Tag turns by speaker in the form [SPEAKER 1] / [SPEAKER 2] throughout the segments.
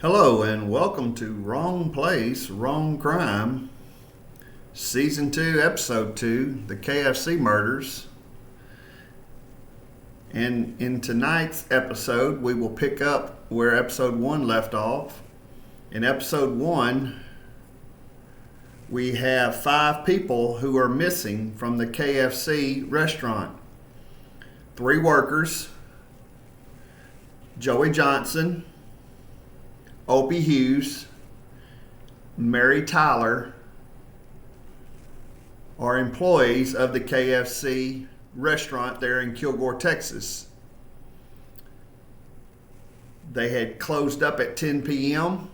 [SPEAKER 1] Hello and welcome to Wrong Place, Wrong Crime, Season 2, Episode 2, the KFC Murders. And in tonight's episode, we will pick up where Episode 1 left off. In Episode 1, we have 5 people who are missing from the KFC restaurant. 3 workers, Joey Johnson, Opie Hughes, Mary Tyler are employees of the KFC restaurant there in Kilgore, Texas. They had closed up at 10 p.m.,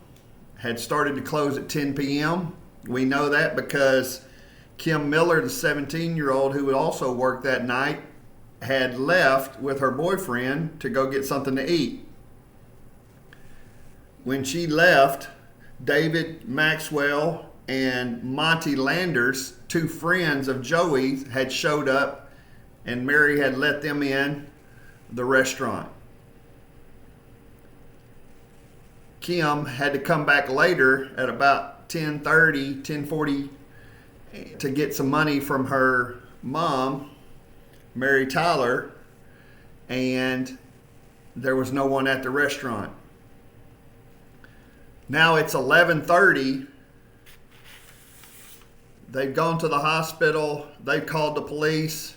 [SPEAKER 1] had started to close at 10 p.m. We know that because Kim Miller, the 17-year-old who would also work that night, had left with her boyfriend to go get something to eat. When she left, David Maxwell and Monty Landers, 2 friends of Joey's, had showed up, and Mary had let them in the restaurant. Kim had to come back later at about 10:40 to get some money from her mom, Mary Tyler, and there was no one at the restaurant. Now it's 11:30. They've gone to the hospital. They've called the police.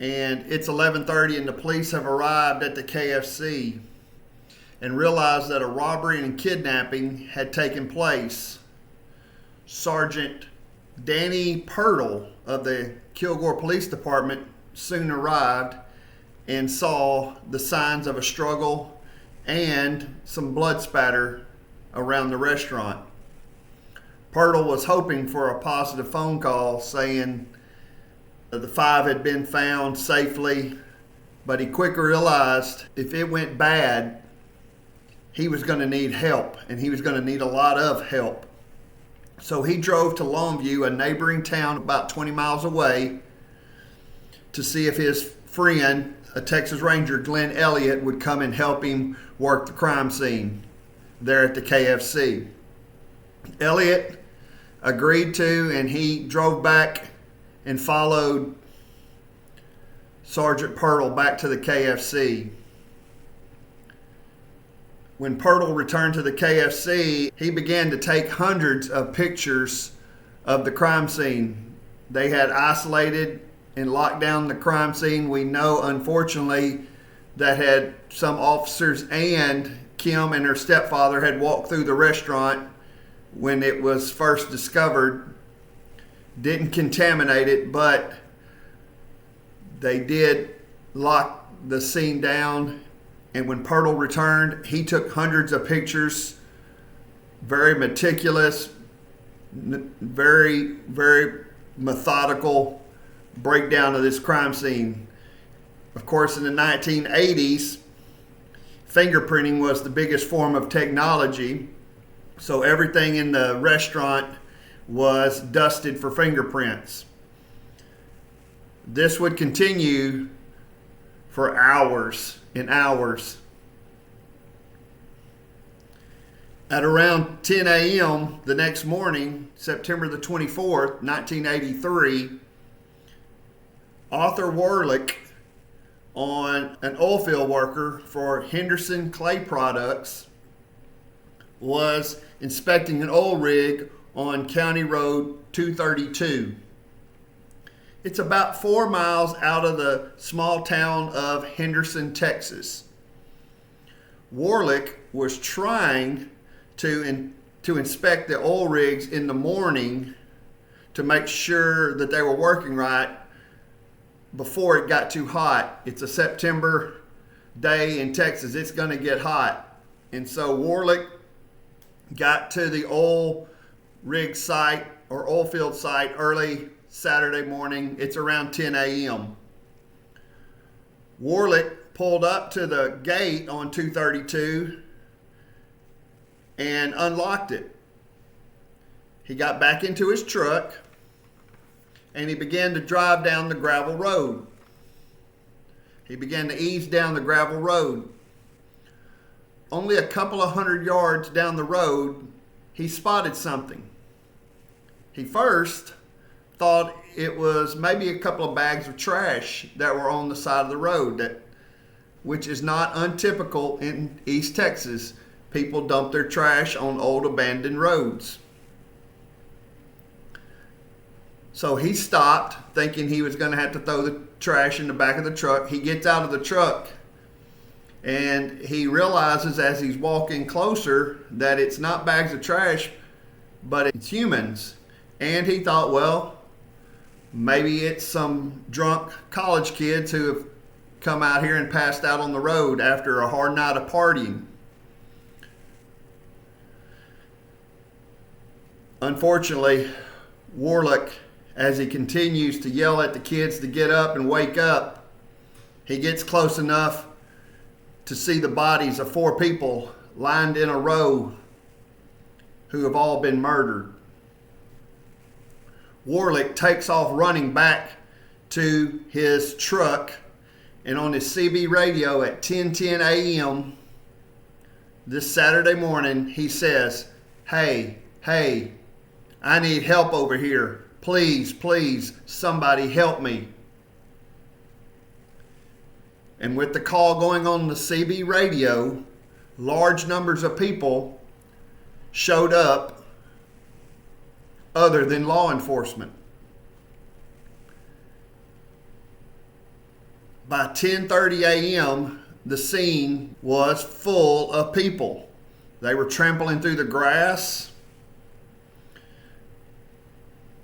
[SPEAKER 1] And it's 11:30 and the police have arrived at the KFC and realized that a robbery and kidnapping had taken place. Sergeant Danny Pirtle of the Kilgore Police Department soon arrived and saw the signs of a struggle and some blood spatter around the restaurant. Pirtle was hoping for a positive phone call saying that the 5 had been found safely, but he quickly realized if it went bad, he was going to need help, and he was going to need a lot of help. So he drove to Longview, a neighboring town about 20 miles away, to see if his friend, a Texas Ranger, Glenn Elliott, would come and help him work the crime scene there at the KFC. Elliott agreed to, and he drove back and followed Sergeant Pirtle back to the KFC. When Pirtle returned to the KFC, he began to take hundreds of pictures of the crime scene. They had isolated and locked down the crime scene. We know, unfortunately, that had some officers and Kim and her stepfather had walked through the restaurant when it was first discovered. Didn't contaminate it, but they did lock the scene down. And when Pirtle returned, he took hundreds of pictures, very meticulous, very, very methodical breakdown of this crime scene. Of course, in the 1980s, fingerprinting was the biggest form of technology, so everything in the restaurant was dusted for fingerprints. This would continue for hours and hours. At around 10 a.m. the next morning, September the 24th, 1983, Arthur Warlick, on an oilfield worker for Henderson Clay Products, was inspecting an oil rig on County Road 232. It's about 4 miles out of the small town of Henderson, Texas. Warlick was trying to inspect the oil rigs in the morning to make sure that they were working right before it got too hot. It's a September day in Texas. It's going to get hot. And so Warlick got to the oil rig site or oil field site early Saturday morning. It's around 10 a.m. Warlick pulled up to the gate on 232 and unlocked it. He got back into his truck and he began to drive down the gravel road. He began to ease down the gravel road. only a couple of 100 yards down the road, he spotted something. He first thought it was maybe a couple of bags of trash that were on the side of the road, which is not untypical in East Texas. People dump their trash on old abandoned roads. So he stopped, thinking he was going to have to throw the trash in the back of the truck. He gets out of the truck and he realizes as he's walking closer that it's not bags of trash, but it's humans. And he thought, well, maybe it's some drunk college kids who have come out here and passed out on the road after a hard night of partying. Unfortunately, Warlick, as he continues to yell at the kids to get up and wake up, he gets close enough to see the bodies of 4 people lined in a row who have all been murdered. Warlick takes off running back to his truck, and on his CB radio at 10:10 a.m. this Saturday morning, he says, hey, I need help over here. Please, somebody help me. And with the call going on the CB radio, large numbers of people showed up other than law enforcement. By 10:30 a.m., the scene was full of people. They were trampling through the grass,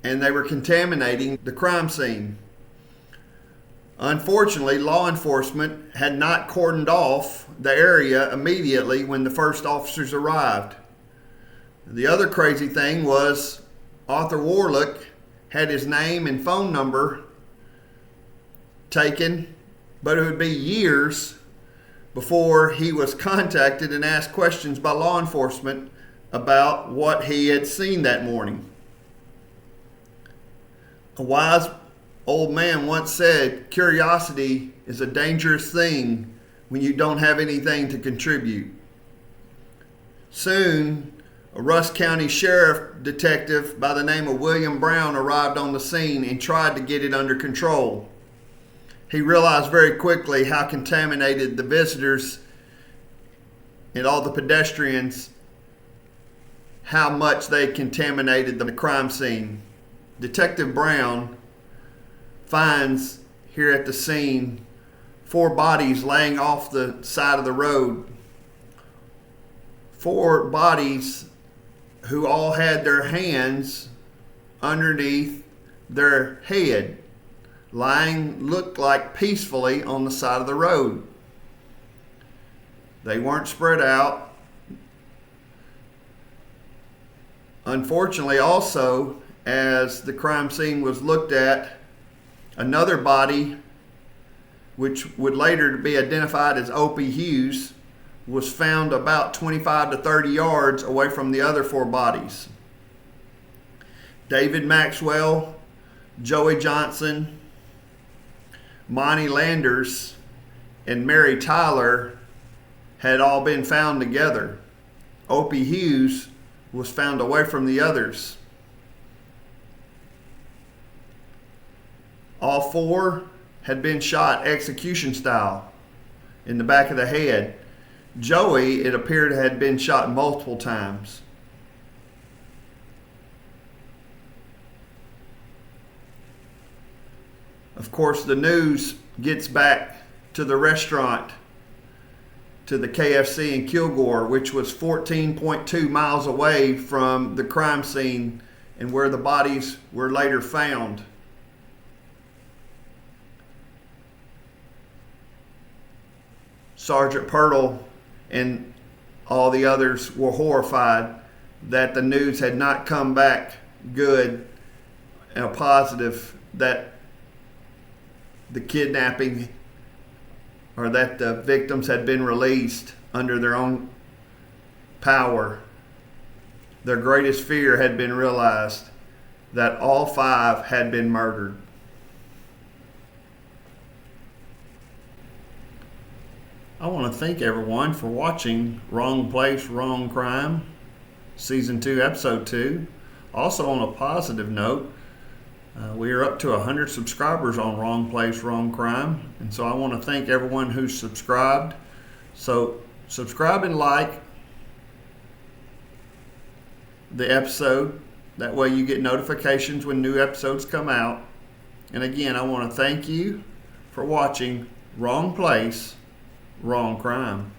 [SPEAKER 1] and they were contaminating the crime scene. Unfortunately, law enforcement had not cordoned off the area immediately when the first officers arrived. The other crazy thing was Arthur Warlick had his name and phone number taken, but it would be years before he was contacted and asked questions by law enforcement about what he had seen that morning. A wise old man once said, curiosity is a dangerous thing when you don't have anything to contribute. Soon, a Russ County Sheriff detective by the name of William Brown arrived on the scene and tried to get it under control. He realized very quickly how contaminated the visitors and all the pedestrians, how much they contaminated the crime scene. Detective Brown finds here at the scene 4 bodies laying off the side of the road. 4 bodies who all had their hands underneath their head, lying, looked like peacefully on the side of the road. They weren't spread out. Unfortunately, also, as the crime scene was looked at, another body, which would later be identified as Opie Hughes, was found about 25 to 30 yards away from the other 4 bodies. David Maxwell, Joey Johnson, Monty Landers, and Mary Tyler had all been found together. Opie Hughes was found away from the others. All 4 had been shot execution style in the back of the head. Joey, it appeared, had been shot multiple times. Of course, the news gets back to the restaurant, to the KFC in Kilgore, which was 14.2 miles away from the crime scene and where the bodies were later found. Sergeant Pirtle and all the others were horrified that the news had not come back good and positive, that the kidnapping or that the victims had been released under their own power. Their greatest fear had been realized, that all 5 had been murdered. I want to thank everyone for watching Wrong Place, Wrong Crime, Season 2, Episode 2. Also, on a positive note, we are up to 100 subscribers on Wrong Place, Wrong Crime. And so I want to thank everyone who's subscribed. So subscribe and like the episode. That way you get notifications when new episodes come out. And again, I want to thank you for watching Wrong Place, Wrong Crime.